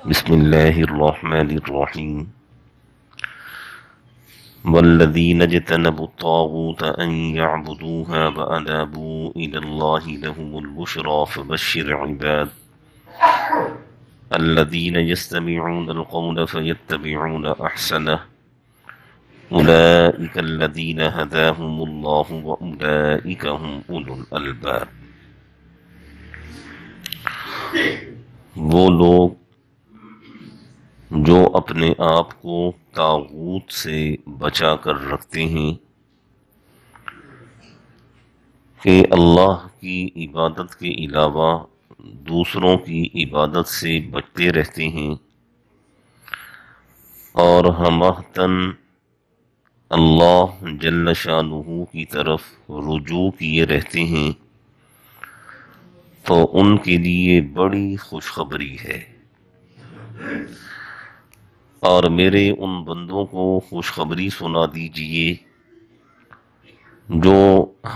بسم اللہ الرحمن الرحیم والذین اجتنبوا الطاغوت ان يعبدوها وانابوا الى اللہ لهم البشرى فبشر عباد الذین يستمعون القول فيتبعون احسنه اولئک الذین هداهم اللہ واولئک هم اولو الالباب۔ وہ لوگ جو اپنے آپ کو طاغوت سے بچا کر رکھتے ہیں کہ اللہ کی عبادت کے علاوہ دوسروں کی عبادت سے بچتے رہتے ہیں اور ہمہتن اللہ جل شانہ کی طرف رجوع کیے رہتے ہیں، تو ان کے لیے بڑی خوشخبری ہے۔ اور میرے ان بندوں کو خوشخبری سنا دیجئے جو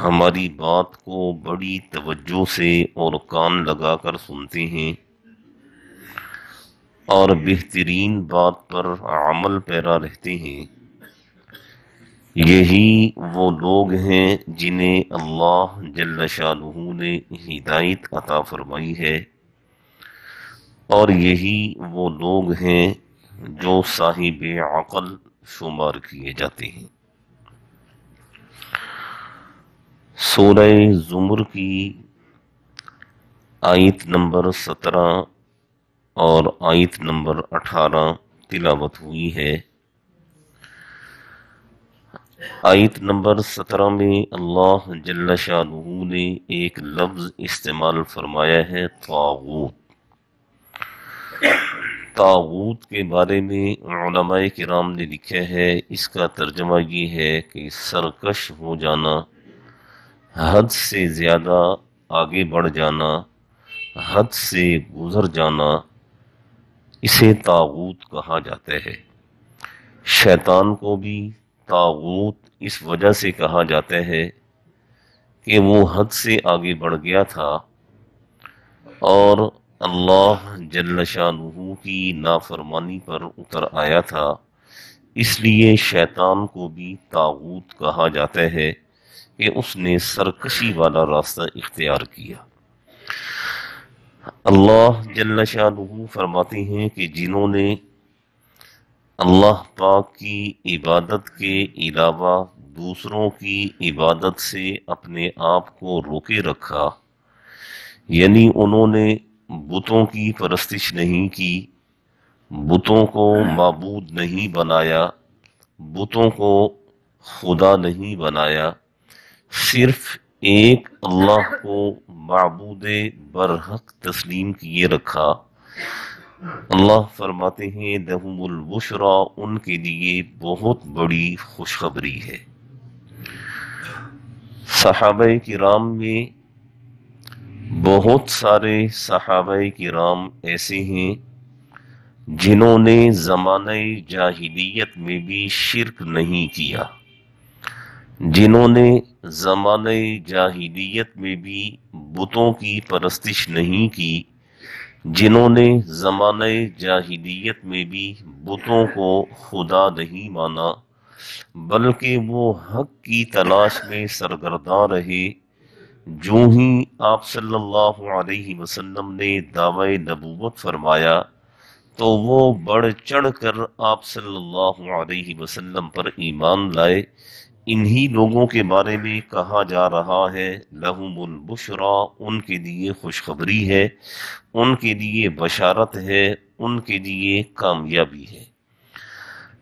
ہماری بات کو بڑی توجہ سے اور کان لگا کر سنتے ہیں اور بہترین بات پر عمل پیرا رہتے ہیں۔ یہی وہ لوگ ہیں جنہیں اللہ جل شانہ نے ہدایت عطا فرمائی ہے، اور یہی وہ لوگ ہیں جو صاحب عقل شمار کیے جاتے ہیں۔ سورہ زمر کی آیت نمبر 17 اور آیت نمبر 18 تلاوت ہوئی ہے۔ آیت نمبر 17 میں اللہ جل شانہ نے ایک لفظ استعمال فرمایا ہے، طاغوت۔ طاغوت کے بارے میں علماء کرام نے لکھا ہے، اس کا ترجمہ یہ ہے کہ سرکش ہو جانا، حد سے زیادہ آگے بڑھ جانا، حد سے گزر جانا، اسے طاغوت کہا جاتا ہے۔ شیطان کو بھی طاغوت اس وجہ سے کہا جاتا ہے کہ وہ حد سے آگے بڑھ گیا تھا اور اللہ جل شانہ کی نافرمانی پر اتر آیا تھا، اس لیے شیطان کو بھی طاغوت کہا جاتا ہے کہ اس نے سرکشی والا راستہ اختیار کیا۔ اللہ جل شانہ فرماتے ہیں کہ جنہوں نے اللہ پاک کی عبادت کے علاوہ دوسروں کی عبادت سے اپنے آپ کو روکے رکھا، یعنی انہوں نے بتوں کی پرستش نہیں کی، بتوں کو معبود نہیں بنایا، بتوں کو خدا نہیں بنایا، صرف ایک اللہ کو معبود برحق تسلیم کیے رکھا۔ اللہ فرماتے ہیں لَهُمُ الْبُشْرَى، ان کے لیے بہت بڑی خوشخبری ہے۔ صحابہ کرام میں بہت سارے صحابہ کرام ایسے ہیں جنہوں نے زمانہ جاہلیت میں بھی شرک نہیں کیا، جنہوں نے زمانہ جاہلیت میں بھی بتوں کی پرستش نہیں کی، جنہوں نے زمانہ جاہلیت میں بھی بتوں کو خدا نہیں مانا، بلکہ وہ حق کی تلاش میں سرگرداں رہے۔ جو ہی آپ صلی اللہ علیہ وسلم نے دعوی نبوت فرمایا تو وہ بڑھ چڑھ کر آپ صلی اللہ علیہ وسلم پر ایمان لائے۔ انہی لوگوں کے بارے میں کہا جا رہا ہے لَهُمُ الْبُشْرَى، ان کے لیے خوشخبری ہے، ان کے لیے بشارت ہے، ان کے لیے کامیابی ہے۔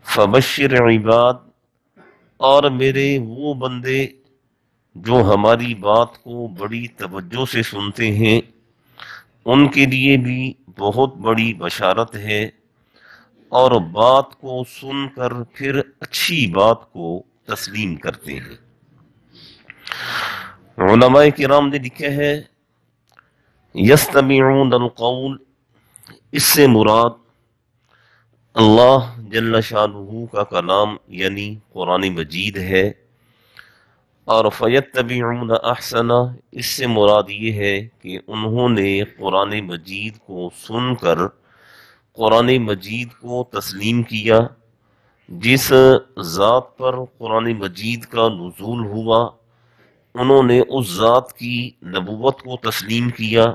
فَبَشِّرْ عِبَاد، اور میرے وہ بندے جو ہماری بات کو بڑی توجہ سے سنتے ہیں، ان کے لیے بھی بہت بڑی بشارت ہے، اور بات کو سن کر پھر اچھی بات کو تسلیم کرتے ہیں۔ علماء کرام نے لکھا ہے یستمعون القول، اس سے مراد اللہ جل شانہ کا کلام یعنی قرآن مجید ہے، اور فیتبعون احسنہ، اس سے مراد یہ ہے کہ انہوں نے قرآن مجید کو سن کر قرآن مجید کو تسلیم کیا، جس ذات پر قرآن مجید کا نزول ہوا انہوں نے اس ذات کی نبوت کو تسلیم کیا،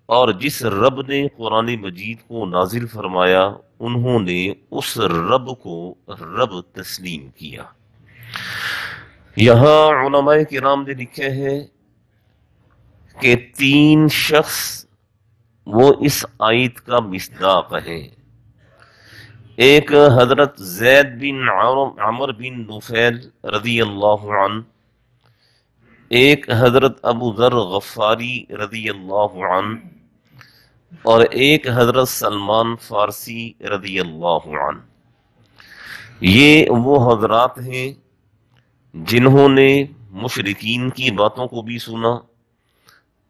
اور جس رب نے قرآن مجید کو نازل فرمایا انہوں نے اس رب کو رب تسلیم کیا۔ یہاں علماء کرام نے لکھے ہیں کہ 3 شخص وہ اس آیت کا مصداق ہیں۔ ایک حضرت زید بن عمر بن نفیل رضی اللہ عنہ، ایک حضرت ابو ذر غفاری رضی اللہ عنہ، اور ایک حضرت سلمان فارسی رضی اللہ عنہ۔ یہ وہ حضرات ہیں جنہوں نے مشرکین کی باتوں کو بھی سنا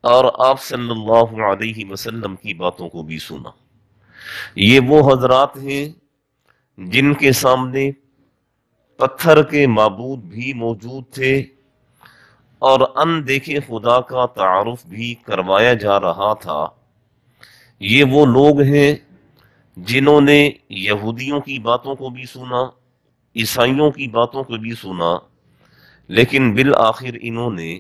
اور آپ صلی اللہ علیہ وسلم کی باتوں کو بھی سنا۔ یہ وہ حضرات ہیں جن کے سامنے پتھر کے معبود بھی موجود تھے اور اندیکھے خدا کا تعارف بھی کروایا جا رہا تھا۔ یہ وہ لوگ ہیں جنہوں نے یہودیوں کی باتوں کو بھی سنا، عیسائیوں کی باتوں کو بھی سنا، لیکن بالآخر انہوں نے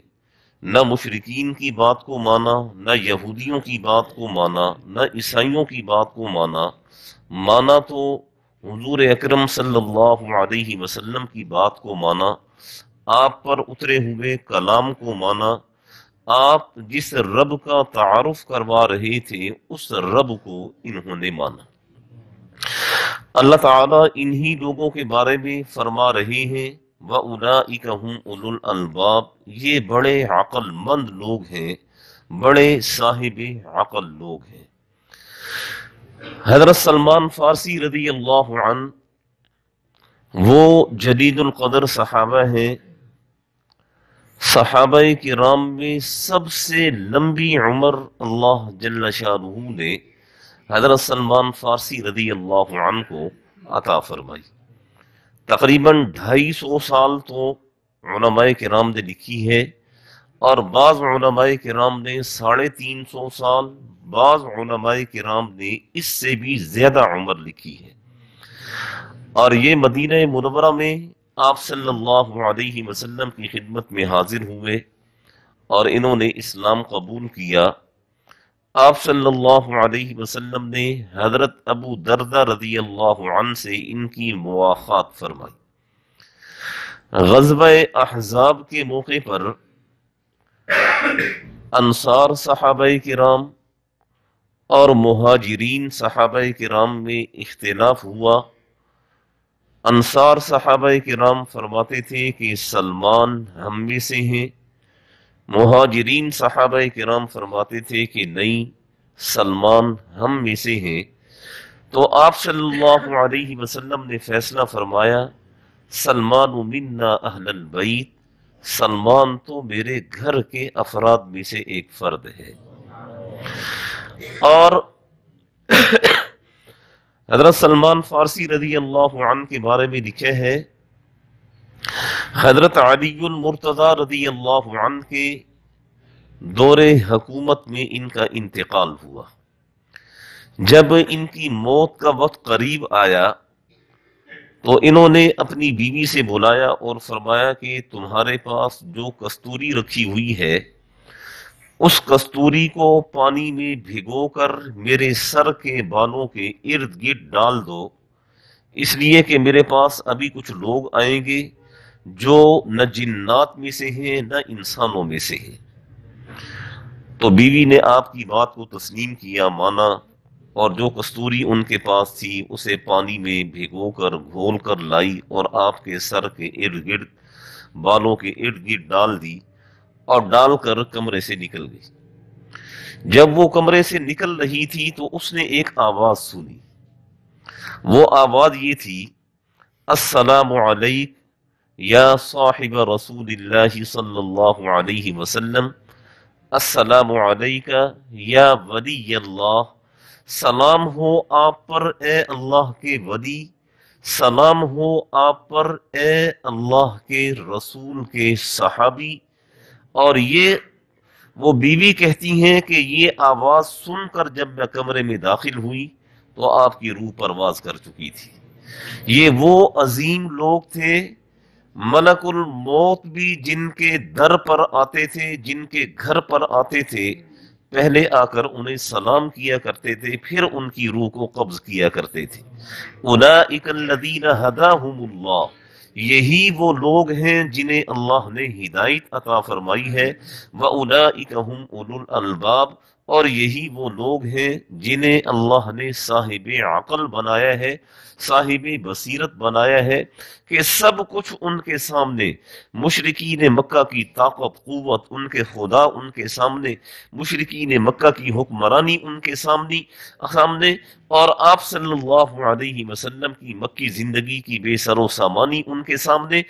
نہ مشرکین کی بات کو مانا، نہ یہودیوں کی بات کو مانا، نہ عیسائیوں کی بات کو مانا تو حضور اکرم صلی اللہ علیہ وسلم کی بات کو مانا، آپ پر اترے ہوئے کلام کو مانا، آپ جس رب کا تعارف کروا رہے تھے اس رب کو انہوں نے مانا۔ اللہ تعالیٰ انہی لوگوں کے بارے میں فرما رہے ہیں وَأُولَئِكَ هُمْ أُولُو الْأَلْبَابِ، یہ بڑے عقل مند لوگ ہیں، بڑے صاحب عقل لوگ ہیں۔ حضرت سلمان فارسی رضی اللہ عنہ وہ جلیل القدر صحابہ ہیں، صحابہ کرام میں سب سے لمبی عمر اللہ جل شانہ نے حضرت سلمان فارسی رضی اللہ عنہ کو عطا فرمائی۔ تقریباً 250 سال تو علماء کرام نے لکھی ہے، اور بعض علماء کرام نے 350 سال، بعض علماء کرام نے اس سے بھی زیادہ عمر لکھی ہے۔ اور یہ مدینہ منورہ میں آپ صلی اللہ علیہ وسلم کی خدمت میں حاضر ہوئے اور انہوں نے اسلام قبول کیا۔ آپ صلی اللہ علیہ وسلم نے حضرت ابو دردہ رضی اللہ عنہ سے ان کی مواخات فرمائی۔ غزوہ احزاب کے موقع پر انصار صحابہ کرام اور مہاجرین صحابہ کرام میں اختلاف ہوا۔ انصار صحابہ کرام فرماتے تھے کہ سلمان ہم میں سے ہیں، مہاجرین صحابہ کرام فرماتے تھے کہ نہیں، سلمان ہم میں سے ہیں۔ تو آپ صلی اللہ علیہ وسلم نے فیصلہ فرمایا سلمان منا اہل البیت، سلمان تو میرے گھر کے افراد میں سے ایک فرد ہے۔ اور حضرت سلمان فارسی رضی اللہ عنہ کے بارے میں لکھے ہے حضرت علی المرتضی رضی اللہ عنہ کے دور حکومت میں ان کا انتقال ہوا۔ جب ان کی موت کا وقت قریب آیا تو انہوں نے اپنی بیوی سے بلایا اور فرمایا کہ تمہارے پاس جو کستوری رکھی ہوئی ہے اس کستوری کو پانی میں بھگو کر میرے سر کے بالوں کے ارد گرد ڈال دو، اس لیے کہ میرے پاس ابھی کچھ لوگ آئیں گے جو نہ جنات میں سے ہیں نہ انسانوں میں سے ہیں۔ تو بیوی نے آپ کی بات کو تسلیم کیا، مانا، اور جو کستوری ان کے پاس تھی اسے پانی میں بھگو کر گھول کر لائی اور آپ کے سر کے ارد گرد، بالوں کے ارد گرد ڈال دی اور ڈال کر کمرے سے نکل گئی۔ جب وہ کمرے سے نکل رہی تھی تو اس نے ایک آواز سنی، وہ آواز یہ تھی السلام علیک یا صاحب رسول اللہ صلی اللہ علیہ وسلم، السلام علیکہ یا ولی اللہ، سلام ہو آپ پر اے اللہ کے ولی، سلام ہو آپ پر اے اللہ کے رسول کے صحابی۔ اور یہ وہ بیوی کہتی ہیں کہ یہ آواز سن کر جب میں کمرے میں داخل ہوئی تو آپ کی روح پرواز کر چکی تھی۔ یہ وہ عظیم لوگ تھے، ملک الموت بھی جن کے در پر آتے تھے، جن کے گھر پر آتے تھے، پہلے آ کر انہیں سلام کیا کرتے تھے، پھر ان کی روح کو قبض کیا کرتے تھے۔ اولئک الذین ھداھم اللہ، یہی وہ لوگ ہیں جنہیں اللہ نے ہدایت عطا فرمائی ہے۔ واولئک ھم اولو الالباب، اور یہی وہ لوگ ہیں جنہیں اللہ نے صاحب عقل بنایا ہے، صاحب بصیرت بنایا ہے، کہ سب کچھ ان کے سامنے، مشرکین مکہ کی طاقت قوت ان کے خدا ان کے سامنے، مشرکین مکہ کی حکمرانی ان کے سامنے، اور آپ صلی اللہ علیہ وسلم کی مکی زندگی کی بے سر و سامانی ان کے سامنے،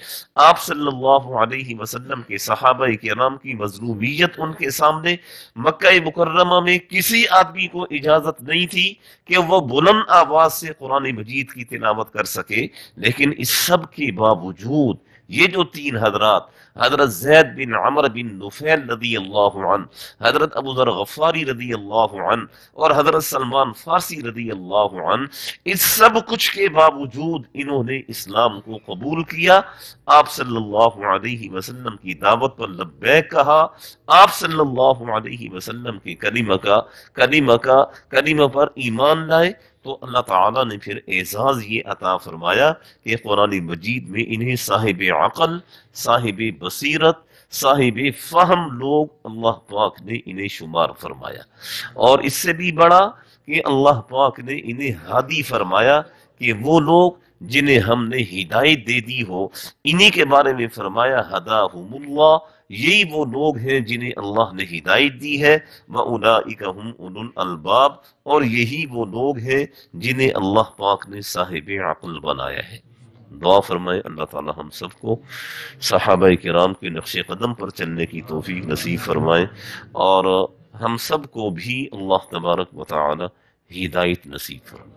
آپ صلی اللہ علیہ وسلم کے صحابہ کرام کی مظلومیت ان کے سامنے۔ مکہ مکرمہ میں کسی آدمی کو اجازت نہیں تھی کہ وہ بلند آواز سے قرآن مجید کی تلاوت کر سکے، لیکن اس سب کے باوجود یہ جو تین حضرات، حضرت زید بن عمر بن نفیل رضی اللہ عنہ، حضرت ابو ذر غفاری رضی اللہ عنہ، اور حضرت سلمان فارسی رضی اللہ عنہ، اس سب کچھ کے باوجود انہوں نے اسلام کو قبول کیا، آپ صلی اللہ علیہ وسلم کی دعوت پر لبیک کہا، آپ صلی اللہ علیہ وسلم کے کلمہ پر ایمان لائے، تو اللہ تعالیٰ نے پھر اعزاز یہ عطا فرمایا کہ قرآن مجید میں انہیں صاحب عقل، صاحب بصیرت، صاحب فہم لوگ اللہ پاک نے انہیں شمار فرمایا، اور اس سے بھی بڑا کہ اللہ پاک نے انہیں ہادی فرمایا، کہ وہ لوگ جنہیں ہم نے ہدایت دے دی ہو، انہی کے بارے میں فرمایا ھداھم اللہ، یہی وہ لوگ ہیں جنہیں اللہ نے ہدایت دی ہے، وَأُولَئِكَ هُمْ أُولُو الْأَلْبَابِ، اور یہی وہ لوگ ہیں جنہیں اللہ پاک نے صاحب عقل بنایا ہے۔ دعا فرمائے اللہ تعالی ہم سب کو صحابہ کرام کے نقش قدم پر چلنے کی توفیق نصیب فرمائے، اور ہم سب کو بھی اللہ تبارک و تعالی ہدایت نصیب فرمائے۔